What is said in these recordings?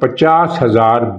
50,000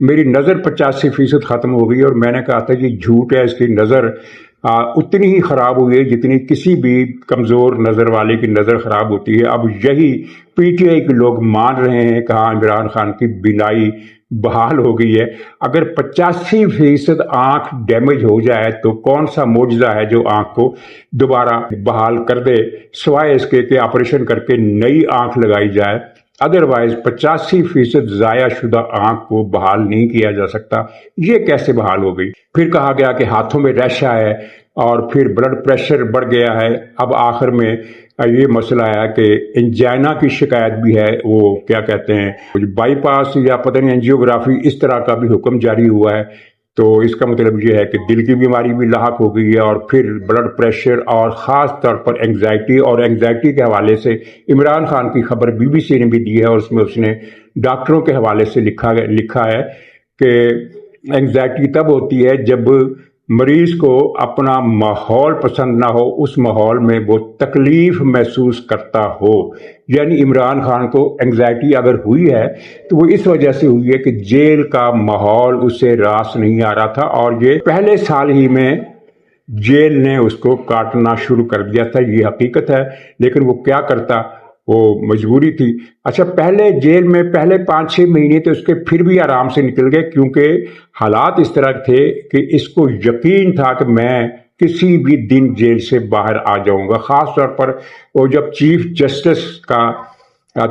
میری نظر 85% ختم ہو گئی، اور میں نے کہا تھا کہ جھوٹ ہے، اس کی نظر اتنی ہی خراب ہوئی ہے جتنی کسی بھی کمزور نظر والے کی نظر خراب ہوتی ہے۔ اب یہی پی ٹی آئی کے لوگ مان رہے ہیں کہ ہاں عمران خان کی بینائی بحال ہو گئی ہے۔ اگر 85% آنکھ ڈیمیج ہو جائے تو کون سا معجزہ ہے جو آنکھ کو دوبارہ بحال کر دے، سوائے اس کے کہ آپریشن کر کے نئی آنکھ لگائی جائے۔ ادروائز 85% ضائع شدہ آنکھ کو بحال نہیں کیا جا سکتا۔ یہ کیسے بحال ہو گئی؟ پھر کہا گیا کہ ہاتھوں میں ریشہ ہے، اور پھر بلڈ پریشر بڑھ گیا ہے۔ اب آخر میں یہ مسئلہ ہے کہ انجائنا کی شکایت بھی ہے، وہ کیا کہتے ہیں بائی پاس یا پتہ نہیں انجیوگرافی، اس طرح کا بھی حکم جاری ہوا ہے۔ تو اس کا مطلب یہ ہے کہ دل کی بیماری بھی لاحق ہو گئی ہے، اور پھر بلڈ پریشر، اور خاص طور پر اینگزائٹی۔ اور اینگزائٹی کے حوالے سے عمران خان کی خبر بی بی سی نے بھی دی ہے، اور اس میں اس نے ڈاکٹروں کے حوالے سے لکھا ہے کہ اینگزائٹی تب ہوتی ہے جب مریض کو اپنا ماحول پسند نہ ہو، اس ماحول میں وہ تکلیف محسوس کرتا ہو۔ یعنی عمران خان کو اینگزائٹی اگر ہوئی ہے تو وہ اس وجہ سے ہوئی ہے کہ جیل کا ماحول اسے راس نہیں آ رہا تھا، اور یہ پہلے سال ہی میں جیل نے اس کو کاٹنا شروع کر دیا تھا۔ یہ حقیقت ہے، لیکن وہ کیا کرتا، وہ مجبوری تھی۔ اچھا، پہلے جیل میں پہلے 5-6 مہینے تو اس کے پھر بھی آرام سے نکل گئے، کیونکہ حالات اس طرح تھے کہ اس کو یقین تھا کہ میں کسی بھی دن جیل سے باہر آ جاؤں گا۔ خاص طور پر وہ جب چیف جسٹس کا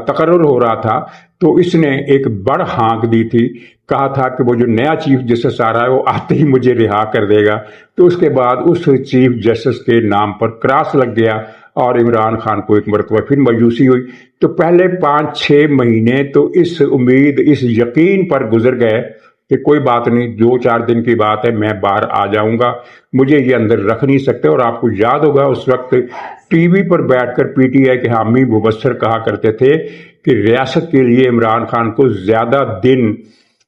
تقرر ہو رہا تھا تو اس نے ایک بڑ ہانک دی تھی، کہا تھا کہ وہ جو نیا چیف جسٹس آ رہا ہے وہ آتے ہی مجھے رہا کر دے گا۔ تو اس کے بعد اس چیف جسٹس کے نام پر کراس لگ گیا، اور عمران خان کو ایک مرتبہ پھر مایوسی ہوئی۔ تو پہلے 5-6 مہینے تو اس امید، اس یقین پر گزر گئے کہ کوئی بات نہیں، 2-4 دن کی بات ہے، میں باہر آ جاؤں گا، مجھے یہ اندر رکھ نہیں سکتے۔ اور آپ کو یاد ہوگا اس وقت ٹی وی پر بیٹھ کر پی ٹی آئی کے حامی مبصر کہا کرتے تھے کہ ریاست کے لیے عمران خان کو زیادہ دن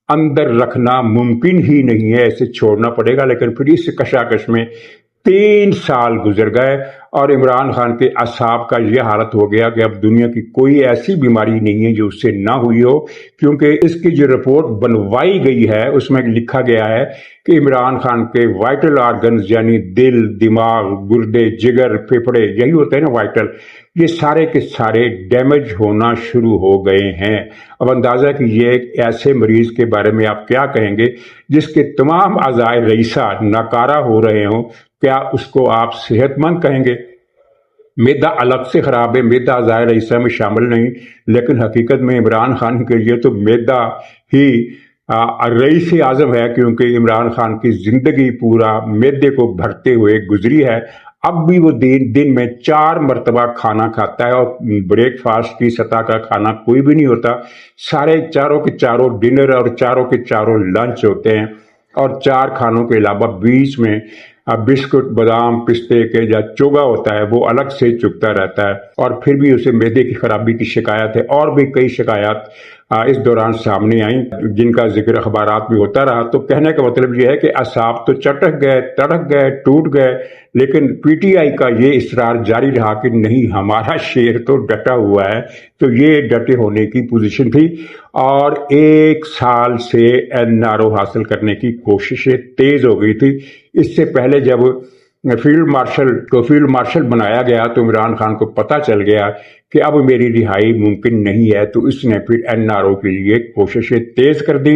اندر رکھنا ممکن ہی نہیں ہے، اسے چھوڑنا پڑے گا۔ لیکن پھر اس کشاکش میں 3 سال گزر گئے، اور عمران خان کے اعصاب کا یہ حالت ہو گیا کہ اب دنیا کی کوئی ایسی بیماری نہیں ہے جو اس سے نہ ہوئی ہو، کیونکہ اس کی جو رپورٹ بنوائی گئی ہے اس میں لکھا گیا ہے کہ عمران خان کے وائٹل آرگنز، یعنی دل، دماغ، گردے، جگر، پھیپھڑے، یہی ہوتے ہیں نا وائٹل، یہ سارے کے سارے ڈیمیج ہونا شروع ہو گئے ہیں۔ اب اندازہ کیجئے ایک ایسے مریض کے بارے میں آپ کیا کہیں گے جس کے تمام اعضائے رئیسہ ناکارہ ہو رہے ہوں، کیا اس کو آپ صحت مند کہیں گے؟ میدا الگ سے خراب ہے، میدا اعضائے رئیسہ میں شامل نہیں، لیکن حقیقت میں عمران خان کے لیے تو میدا ہی رئیس اعظم ہے، کیونکہ عمران خان کی زندگی پورا میدے کو بھرتے ہوئے گزری ہے۔ اب بھی وہ دن میں 4 مرتبہ کھانا کھاتا ہے، اور بریک فاسٹ کی سطح کا کھانا کوئی بھی نہیں ہوتا، سارے چاروں کے چاروں ڈنر اور چاروں کے چاروں لنچ ہوتے ہیں، اور 4 کھانوں کے علاوہ بیچ میں بسکٹ، بادام، پستے کے یا چوگا ہوتا ہے، وہ الگ سے چگتا رہتا ہے، اور پھر بھی اسے معدے کی خرابی کی شکایت ہے۔ اور بھی کئی شکایات اس دوران سامنے آئیں جن کا ذکر اخبارات میں ہوتا رہا۔ تو کہنے کا مطلب یہ ہے کہ اعصاب تو چٹک گئے، تڑک گئے، ٹوٹ گئے، لیکن پی ٹی آئی کا یہ اصرار جاری رہا کہ نہیں، ہمارا شیر تو ڈٹا ہوا ہے۔ تو یہ ڈٹے ہونے کی پوزیشن تھی، اور 1 سال سے این آر او حاصل کرنے کی کوششیں تیز ہو گئی تھی۔ اس سے پہلے جب فیلڈ مارشل بنایا گیا تو عمران خان کو پتہ چل گیا کہ اب میری رہائی ممکن نہیں ہے، تو اس نے پھر این آر او کے لیے کوششیں تیز کر دی۔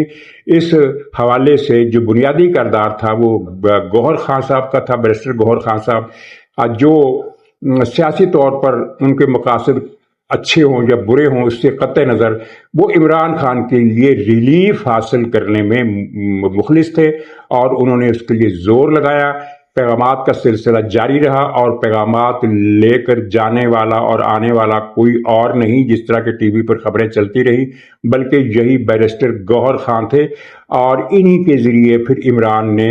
اس حوالے سے جو بنیادی کردار تھا وہ گوہر خان صاحب کا تھا، بیرسٹر گوہر خان صاحب، جو سیاسی طور پر ان کے مقاصد اچھے ہوں یا برے ہوں اس سے قطع نظر وہ عمران خان کے لیے ریلیف حاصل کرنے میں مخلص تھے، اور انہوں نے اس کے لیے زور لگایا۔ پیغامات کا سلسلہ جاری رہا، اور پیغامات لے کر جانے والا اور آنے والا کوئی اور نہیں، جس طرح کے ٹی وی پر خبریں چلتی رہی، بلکہ یہی بیرسٹر گوہر خان تھے۔ اور انہی کے ذریعے پھر عمران نے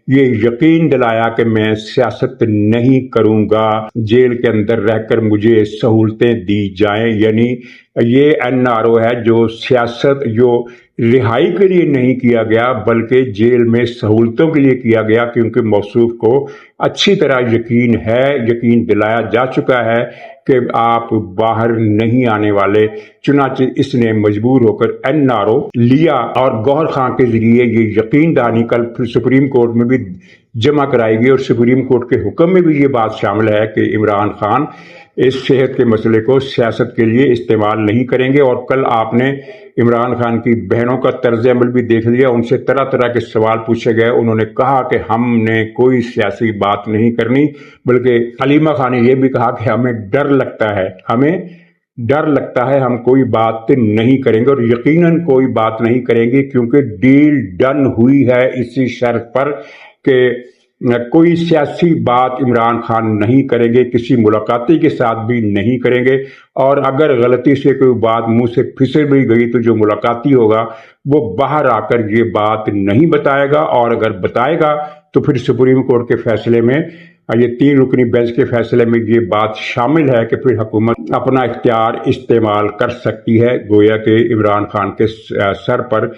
یہ یقین دلایا کہ میں سیاست نہیں کروں گا، جیل کے اندر رہ کر مجھے سہولتیں دی جائیں۔ یعنی یہ این آر او ہے جو سیاست، جو رہائی کے لیے نہیں کیا گیا بلکہ جیل میں سہولتوں کے لیے کیا گیا، کیونکہ موصوف کو اچھی طرح یقین دلایا جا چکا ہے کہ آپ باہر نہیں آنے والے۔ چنانچہ اس نے مجبور ہو کر NRO لیا اور گوہر خان کے ذریعے یہ یقین دہانی کل پھر سپریم کورٹ میں بھی جمع کرائی گئی، اور سپریم کورٹ کے حکم میں بھی یہ بات شامل ہے کہ عمران خان اس صحت کے مسئلے کو سیاست کے لیے استعمال نہیں کریں گے۔ اور کل آپ نے عمران خان کی بہنوں کا طرز عمل بھی دیکھ لیا، ان سے طرح طرح کے سوال پوچھے گئے، انہوں نے کہا کہ ہم نے کوئی سیاسی بات نہیں کرنی، بلکہ حلیمہ خان نے یہ بھی کہا کہ ہمیں ڈر لگتا ہے، ہم کوئی بات نہیں کریں گے، اور یقیناً کوئی بات نہیں کریں گے، کیونکہ ڈیل ڈن ہوئی ہے اسی شرط پر کہ کوئی سیاسی بات عمران خان نہیں کریں گے، کسی ملاقاتی کے ساتھ بھی نہیں کریں گے، اور اگر غلطی سے کوئی بات منہ سے پھسل بھی گئی تو جو ملاقاتی ہوگا وہ باہر آ کر یہ بات نہیں بتائے گا، اور اگر بتائے گا تو پھر سپریم کورٹ کے فیصلے میں، یہ 3 رکنی بینچ کے فیصلے میں یہ بات شامل ہے کہ پھر حکومت اپنا اختیار استعمال کر سکتی ہے، گویا کہ عمران خان کے سر پر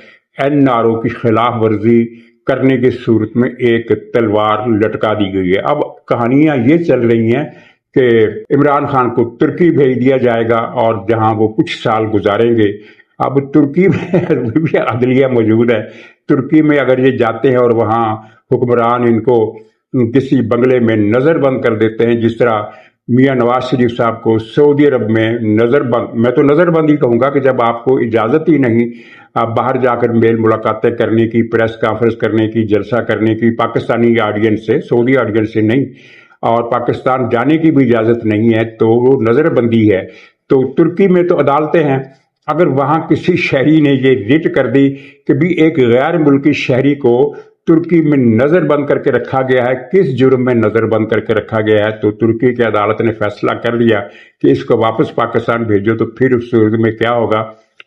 NRO کی خلاف ورزی کرنے کی صورت میں ایک تلوار لٹکا دی گئی ہے۔ اب کہانیاں یہ چل رہی ہیں کہ عمران خان کو ترکی بھیج دیا جائے گا، اور جہاں وہ کچھ سال گزاریں گے۔ اب ترکی میں بھی عدلیہ موجود ہے، ترکی میں اگر یہ جاتے ہیں اور وہاں حکمران ان کو کسی بنگلے میں نظر بند کر دیتے ہیں، جس طرح میاں نواز شریف صاحب کو سعودی عرب میں میں تو نظر بند ہی کہوں گا کہ جب آپ کو اجازت ہی نہیں باہر جا کر میل ملاقاتیں کرنے کی، پریس کانفرنس کرنے کی، جلسہ کرنے کی، پاکستانی آڈینس سے، سعودی آڈینس سے نہیں، اور پاکستان جانے کی بھی اجازت نہیں ہے، تو وہ نظر بندی ہے۔ تو ترکی میں تو عدالتیں ہیں، اگر وہاں کسی شہری نے یہ ریٹ کر دی کہ بھی ایک غیر ملکی شہری کو ترکی میں نظر بند کر کے رکھا گیا ہے، کس جرم میں نظر بند کر کے رکھا گیا ہے، تو ترکی کی عدالت نے فیصلہ کر دیا کہ اس کو واپس پاکستان بھیجو، تو پھر اس صورت میں کیا ہوگا؟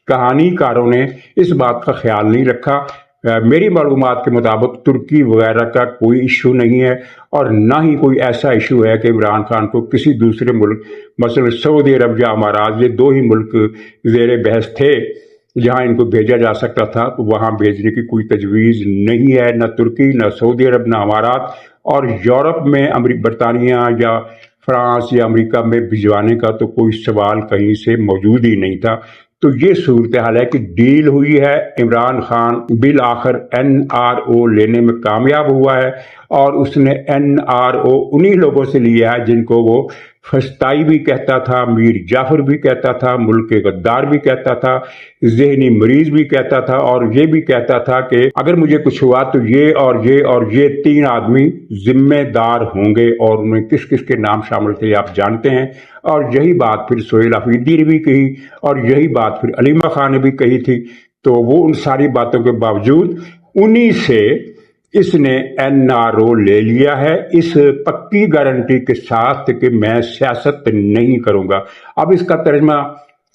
کہانی کاروں نے اس بات کا خیال نہیں رکھا۔ میری معلومات کے مطابق ترکی وغیرہ کا کوئی ایشو نہیں ہے، اور نہ ہی کوئی ایسا ایشو ہے کہ عمران خان کو کسی دوسرے ملک، مثلا سعودی عرب یا امارات، یہ 2 ہی ملک زیر بحث تھے جہاں ان کو بھیجا جا سکتا تھا، تو وہاں بھیجنے کی کوئی تجویز نہیں ہے، نہ ترکی، نہ سعودی عرب، نہ امارات، اور یورپ میں برطانیہ یا فرانس یا امریکہ میں بھجوانے کا تو کوئی سوال کہیں سے موجود ہی نہیں تھا۔ تو یہ صورتحال ہے کہ ڈیل ہوئی ہے، عمران خان بالآخر NRO لینے میں کامیاب ہوا ہے، اور اس نے NRO انہی لوگوں سے لیا ہے جن کو وہ فسطائی بھی کہتا تھا، میر جعفر بھی کہتا تھا، ملک غدار بھی کہتا تھا، ذہنی مریض بھی کہتا تھا، اور یہ بھی کہتا تھا کہ اگر مجھے کچھ ہوا تو یہ 3 آدمی ذمہ دار ہوں گے، اور ان میں کس کس کے نام شامل تھے آپ جانتے ہیں۔ اور یہی بات پھر سہیل آفریدی نے بھی کہی، اور یہی بات پھر حلیمہ خان نے بھی کہی تھی۔ تو وہ ان ساری باتوں کے باوجود انہی سے اس نے NRO لے لیا ہے، اس پکی گارنٹی کے ساتھ کہ میں سیاست نہیں کروں گا۔ اب اس کا ترجمہ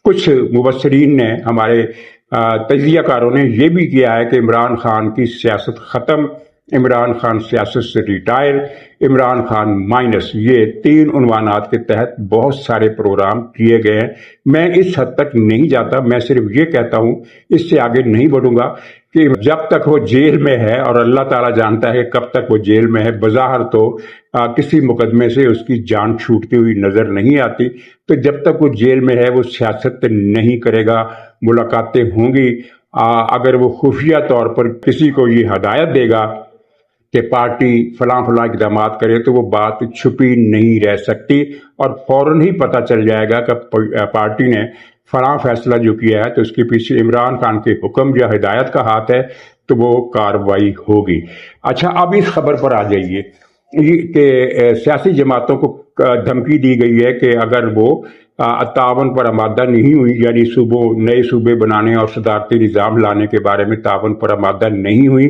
کچھ مبصرین نے، ہمارے تجزیہ کاروں نے یہ بھی کیا ہے کہ عمران خان کی سیاست ختم، عمران خان سیاست سے ریٹائر، عمران خان مائنس، یہ 3 عنوانات کے تحت بہت سارے پروگرام کیے گئے ہیں۔ میں اس حد تک نہیں جاتا، میں صرف یہ کہتا ہوں، اس سے آگے نہیں بڑھوں گا کہ جب تک وہ جیل میں ہے، اور اللہ تعالیٰ جانتا ہے کب تک وہ جیل میں ہے، بظاہر تو کسی مقدمے سے اس کی جان چھوٹتی ہوئی نظر نہیں آتی، تو جب تک وہ جیل میں ہے وہ سیاست نہیں کرے گا، ملاقاتیں ہوں گی۔ اگر وہ خفیہ طور پر کسی کو یہ ہدایت دے گا کہ پارٹی فلاں اقدامات کرے، تو وہ بات چھپی نہیں رہ سکتی، اور فوراً ہی پتہ چل جائے گا کہ پارٹی نے فلاں فیصلہ جو کیا ہے تو اس کے پیچھے عمران خان کے حکم یا ہدایت کا ہاتھ ہے، تو وہ کارروائی ہوگی۔ اچھا، اب اس خبر پر آ جائیے کہ سیاسی جماعتوں کو دھمکی دی گئی ہے کہ اگر وہ تعاون پر آمادہ نہیں ہوئی، یعنی نئے صوبے بنانے اور صدارتی نظام لانے کے بارے میں تعاون پر آمادہ نہیں ہوئی،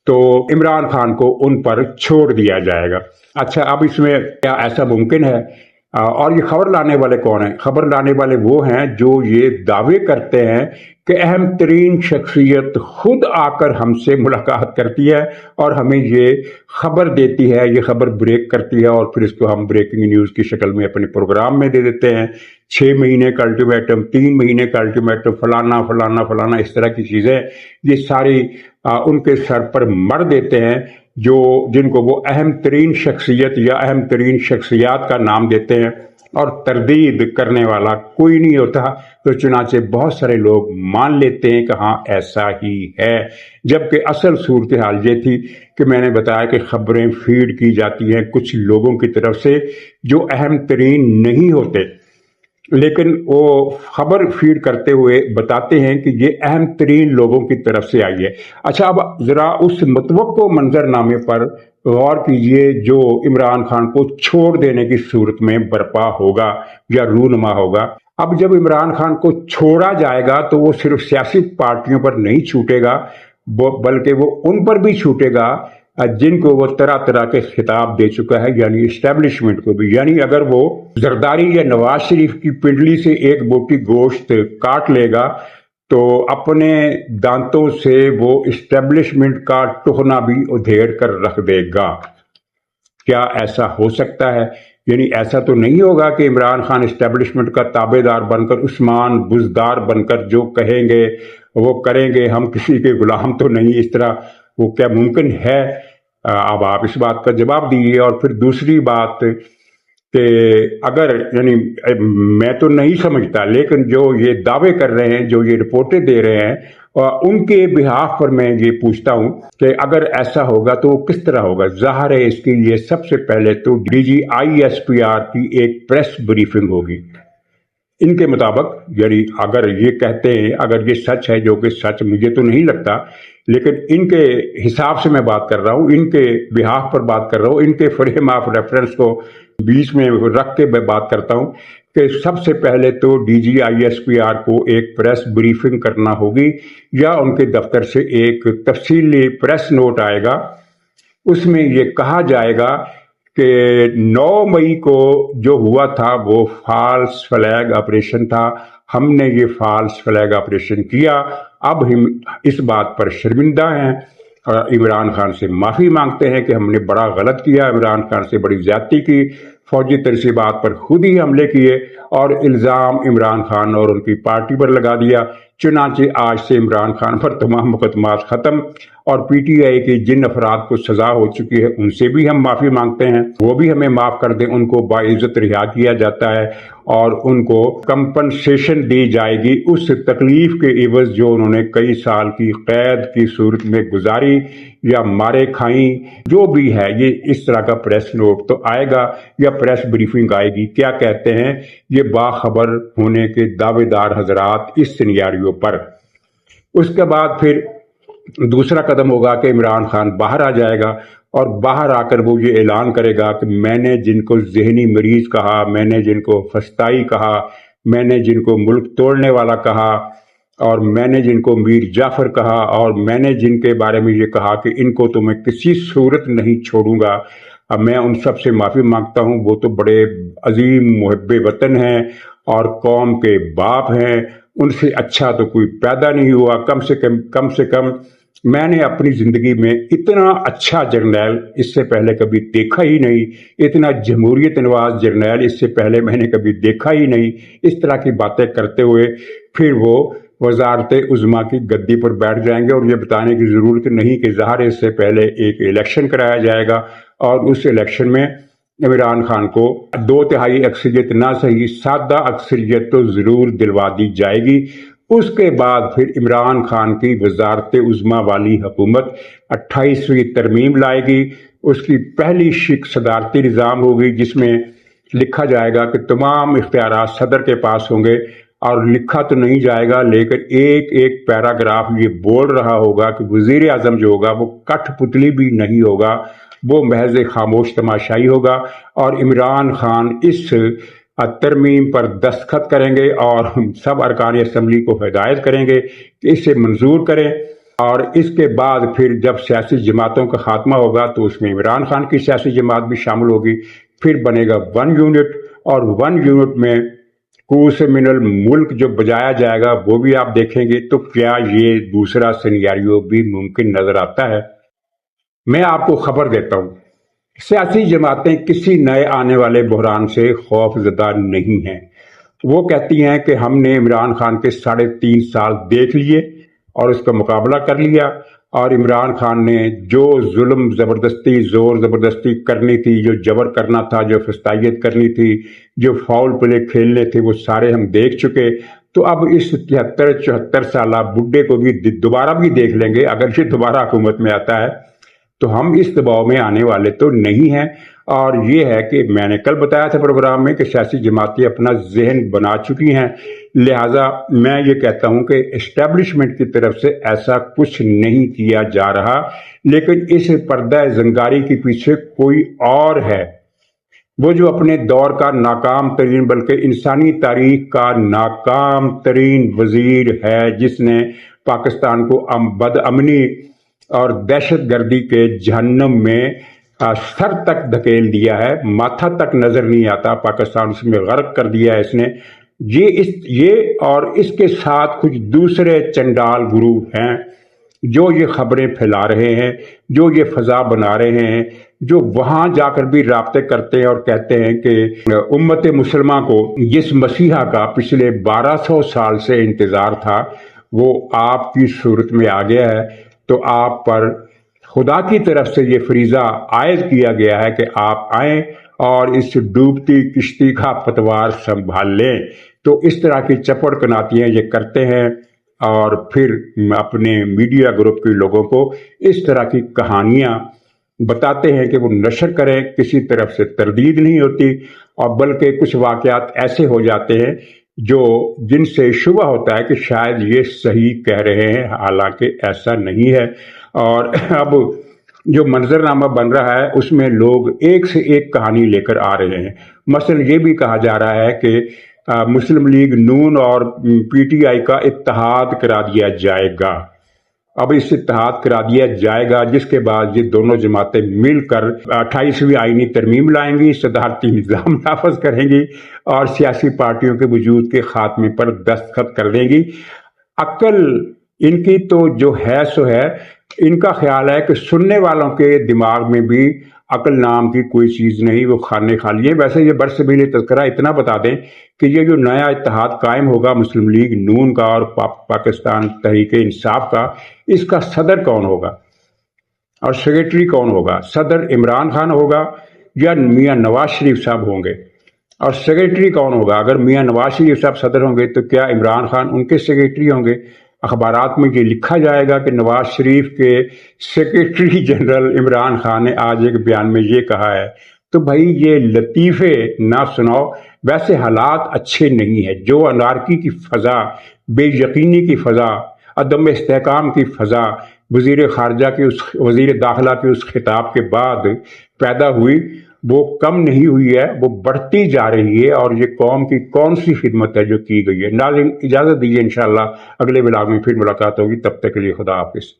تو عمران خان کو ان پر چھوڑ دیا جائے گا۔ اچھا، اب اس میں کیا ایسا ممکن ہے؟ اور یہ خبر لانے والے کون ہیں؟ خبر لانے والے وہ ہیں جو یہ دعوے کرتے ہیں کہ اہم ترین شخصیت خود آ کر ہم سے ملاقات کرتی ہے اور ہمیں یہ خبر دیتی ہے، یہ خبر بریک کرتی ہے، اور پھر اس کو ہم بریکنگ نیوز کی شکل میں اپنے پروگرام میں دے دیتے ہیں، 6 مہینے کا الٹیمیٹم، 3 مہینے کا الٹیمیٹم، فلانا فلانا فلانا، اس طرح کی چیزیں یہ ساری ان کے سر پر مر دیتے ہیں، جن کو وہ اہم ترین شخصیت یا اہم ترین شخصیات کا نام دیتے ہیں، اور تردید کرنے والا کوئی نہیں ہوتا، تو چنانچہ بہت سارے لوگ مان لیتے ہیں کہ ہاں ایسا ہی ہے، جبکہ اصل صورتحال یہ تھی کہ میں نے بتایا کہ خبریں فیڈ کی جاتی ہیں کچھ لوگوں کی طرف سے جو اہم ترین نہیں ہوتے، لیکن وہ خبر فیڈ کرتے ہوئے بتاتے ہیں کہ یہ اہم ترین لوگوں کی طرف سے آئی ہے۔ اچھا، اب ذرا اس متوقع منظر نامے پر غور کیجئے جو عمران خان کو چھوڑ دینے کی صورت میں برپا ہوگا یا رونما ہوگا۔ اب جب عمران خان کو چھوڑا جائے گا تو وہ صرف سیاسی پارٹیوں پر نہیں چھوٹے گا، بلکہ وہ ان پر بھی چھوٹے گا جن کو وہ طرح طرح کے خطاب دے چکا ہے، یعنی اسٹیبلشمنٹ کو بھی۔ یعنی اگر وہ زرداری یا نواز شریف کی پنڈلی سے ایک بوٹی گوشت کاٹ لے گا تو اپنے دانتوں سے وہ اسٹیبلشمنٹ کا ٹخنا بھی ادھیڑ کر رکھ دے گا۔ کیا ایسا ہو سکتا ہے؟ یعنی ایسا تو نہیں ہوگا کہ عمران خان اسٹیبلشمنٹ کا تابع دار بن کر، عثمان بزدار بن کر جو کہیں گے وہ کریں گے، ہم کسی کے غلام تو نہیں، اس طرح وہ کیا ممکن ہے؟ اب آپ اس بات کا جواب دیجیے۔ اور پھر دوسری بات کہ اگر یعنی میں تو نہیں سمجھتا، لیکن جو یہ دعوے کر رہے ہیں، جو یہ رپورٹیں دے رہے ہیں، ان کے بہاف پر میں یہ پوچھتا ہوں کہ اگر ایسا ہوگا تو وہ کس طرح ہوگا؟ ظاہر ہے اس کے لیے سب سے پہلے تو DGISPR کی ایک پریس بریفنگ ہوگی۔ ان کے مطابق، یعنی اگر یہ کہتے ہیں، اگر یہ سچ ہے، جو کہ سچ مجھے تو نہیں لگتا، لیکن ان کے حساب سے میں بات کر رہا ہوں، ان کے بہاف پر بات کر رہا ہوں، ان کے فریم آف ریفرنس کو بیچ میں رکھ کے میں بات کرتا ہوں کہ سب سے پہلے تو DGISPR کو ایک پریس بریفنگ کرنا ہوگی، یا ان کے دفتر سے ایک تفصیلی پریس نوٹ آئے گا، اس میں یہ کہا جائے گا کہ 9 مئی کو جو ہوا تھا وہ فالس فلیگ آپریشن تھا، ہم نے یہ فالس فلیگ آپریشن کیا، اب ہم اس بات پر شرمندہ ہیں، عمران خان سے معافی مانگتے ہیں کہ ہم نے بڑا غلط کیا، عمران خان سے بڑی زیادتی کی، فوجی تنصیبات پر خود ہی حملے کیے اور الزام عمران خان اور ان کی پارٹی پر لگا دیا۔ چنانچہ آج سے عمران خان پر تمام مقدمات ختم، اور PTI کی جن افراد کو سزا ہو چکی ہے ان سے بھی ہم معافی مانگتے ہیں، وہ بھی ہمیں معاف کر دیں، ان کو باعزت رہا کیا جاتا ہے اور ان کو کمپنسیشن دی جائے گی اس تکلیف کے عوض جو انہوں نے کئی سال کی قید کی صورت میں گزاری یا مارے کھائیں، جو بھی ہے۔ یہ اس طرح کا پریس نوٹ تو آئے گا یا پریس بریفنگ آئے گی۔ کیا کہتے ہیں یہ باخبر ہونے کے دعوے دار حضرات اس سینیاریو پر؟ اس کے بعد پھر دوسرا قدم ہوگا کہ عمران خان باہر آ جائے گا، اور باہر آ کر وہ یہ اعلان کرے گا کہ میں نے جن کو ذہنی مریض کہا، میں نے جن کو فسطائی کہا، میں نے جن کو ملک توڑنے والا کہا، اور میں نے جن کو میر جعفر کہا، اور میں نے جن کے بارے میں یہ کہا کہ ان کو تو میں کسی صورت نہیں چھوڑوں گا، اب میں ان سب سے معافی مانگتا ہوں، وہ تو بڑے عظیم محب وطن ہیں اور قوم کے باپ ہیں، ان سے اچھا تو کوئی پیدا نہیں ہوا، کم سے کم میں نے اپنی زندگی میں اتنا اچھا جرنیل اس سے پہلے کبھی دیکھا ہی نہیں، اتنا جمہوریت نواز جرنیل اس سے پہلے میں نے کبھی دیکھا ہی نہیں۔ اس طرح کی باتیں کرتے ہوئے پھر وہ وزارت عظمیٰ کی گدی پر بیٹھ جائیں گے، اور یہ بتانے کی ضرورت نہیں کہ ظاہر اس سے پہلے ایک الیکشن کرایا جائے گا، اور اس الیکشن میں عمران خان کو 2/3 اکثریت نہ صحیح، سادہ اکثریت تو ضرور دلوا دی جائے گی۔ اس کے بعد پھر عمران خان کی وزارت عظمیٰ والی حکومت 28ویں ترمیم لائے گی، اس کی پہلی شک صدارتی نظام ہوگی جس میں لکھا جائے گا کہ تمام اختیارات صدر کے پاس ہوں گے، اور لکھا تو نہیں جائے گا لیکن ایک ایک پیراگراف یہ بول رہا ہوگا کہ وزیر اعظم جو ہوگا وہ کٹھ پتلی بھی نہیں ہوگا، وہ محض خاموش تماشائی ہوگا، اور عمران خان اس ترمیم پر دستخط کریں گے اور سب ارکان اسمبلی کو ہدایت کریں گے کہ اسے منظور کریں، اور اس کے بعد پھر جب سیاسی جماعتوں کا خاتمہ ہوگا تو اس میں عمران خان کی سیاسی جماعت بھی شامل ہوگی، پھر بنے گا 1 یونٹ، اور 1 یونٹ میں کوس من الملک جو بجایا جائے گا وہ بھی آپ دیکھیں گے۔ تو کیا یہ دوسرا سینیاریو بھی ممکن نظر آتا ہے؟ میں آپ کو خبر دیتا ہوں، سیاسی جماعتیں کسی نئے آنے والے بحران سے خوف زدہ نہیں ہیں، وہ کہتی ہیں کہ ہم نے عمران خان کے 3.5 سال دیکھ لیے اور اس کا مقابلہ کر لیا، اور عمران خان نے جو ظلم زبردستی زور زبردستی کرنی تھی، جو جبر کرنا تھا، جو فستائیت کرنی تھی، جو فاؤل پلے کھیلنے تھے، وہ سارے ہم دیکھ چکے۔ تو اب اس 73-74 سالہ بڈھے کو بھی دوبارہ بھی دیکھ لیں گے اگر یہ دوبارہ حکومت میں آتا ہے، تو ہم اس دباؤ میں آنے والے تو نہیں ہیں۔ اور یہ ہے کہ میں نے کل بتایا تھا پروگرام میں کہ سیاسی جماعتیں اپنا ذہن بنا چکی ہیں، لہٰذا میں یہ کہتا ہوں کہ اسٹیبلشمنٹ کی طرف سے ایسا کچھ نہیں کیا جا رہا، لیکن اس پردہ زنگاری کے پیچھے کوئی اور ہے، وہ جو اپنے دور کا ناکام ترین بلکہ انسانی تاریخ کا ناکام ترین وزیر ہے، جس نے پاکستان کو بد امنی اور دہشت گردی کے جہنم میں سر تک دھکیل دیا ہے، ماتھا تک نظر نہیں آتا، پاکستان اس میں غرق کر دیا ہے اس نے۔ یہ اور اس کے ساتھ کچھ دوسرے چنڈال گروہ ہیں جو یہ خبریں پھیلا رہے ہیں، جو یہ فضا بنا رہے ہیں، جو وہاں جا کر بھی رابطے کرتے ہیں اور کہتے ہیں کہ امت مسلمہ کو جس مسیحا کا پچھلے 1200 سال سے انتظار تھا وہ آپ کی صورت میں آ گیا ہے، تو آپ پر خدا کی طرف سے یہ فریضہ عائد کیا گیا ہے کہ آپ آئیں اور اس ڈوبتی کشتی کا پتوار سنبھال لیں۔ تو اس طرح کی چپڑ کناتیاں یہ کرتے ہیں اور پھر اپنے میڈیا گروپ کے لوگوں کو اس طرح کی کہانیاں بتاتے ہیں کہ وہ نشر کریں، کسی طرف سے تردید نہیں ہوتی، اور بلکہ کچھ واقعات ایسے ہو جاتے ہیں جن سے شبہ ہوتا ہے کہ شاید یہ صحیح کہہ رہے ہیں، حالانکہ ایسا نہیں ہے۔ اور اب جو منظرنامہ بن رہا ہے اس میں لوگ ایک سے ایک کہانی لے کر آ رہے ہیں۔ مثلا یہ بھی کہا جا رہا ہے کہ مسلم لیگ نون اور پی ٹی آئی کا اتحاد کرا دیا جائے گا۔ اب اس اتحاد کرا دیا جائے گا جس کے بعد یہ دونوں جماعتیں مل کر 28ویں آئینی ترمیم لائیں گی، صدارتی نظام نافذ کریں گی اور سیاسی پارٹیوں کے وجود کے خاتمے پر دستخط کر دیں گی۔ عقل ان کی تو جو ہے سو ہے، ان کا خیال ہے کہ سننے والوں کے دماغ میں بھی عقل نام کی کوئی چیز نہیں، وہ خانے خالی ہے۔ ویسے یہ برصغیر تذکرہ اتنا بتا دیں کہ یہ جو نیا اتحاد قائم ہوگا مسلم لیگ نون کا اور پاکستان تحریک انصاف کا، اس کا صدر کون ہوگا اور سیکریٹری کون ہوگا؟ صدر عمران خان ہوگا یا میاں نواز شریف صاحب ہوں گے؟ اور سیکریٹری کون ہوگا؟ اگر میاں نواز شریف صاحب صدر ہوں گے تو کیا عمران خان ان کے سیکریٹری ہوں گے؟ اخبارات میں یہ لکھا جائے گا کہ نواز شریف کے سیکریٹری جنرل عمران خان نے آج ایک بیان میں یہ کہا ہے۔ تو بھائی یہ لطیفے نہ سناؤ، ویسے حالات اچھے نہیں ہیں۔ جو انارکی کی فضا، بے یقینی کی فضا، عدم استحکام کی فضا وزیر خارجہ کے وزیر داخلہ کے اس خطاب کے بعد پیدا ہوئی، وہ کم نہیں ہوئی ہے، وہ بڑھتی جا رہی ہے، اور یہ قوم کی کون سی خدمت ہے جو کی گئی ہے۔ ناظرین اجازت دیجیے، انشاءاللہ اگلے ولاگ میں پھر ملاقات ہوگی، تب تک کے لیے خدا حافظ۔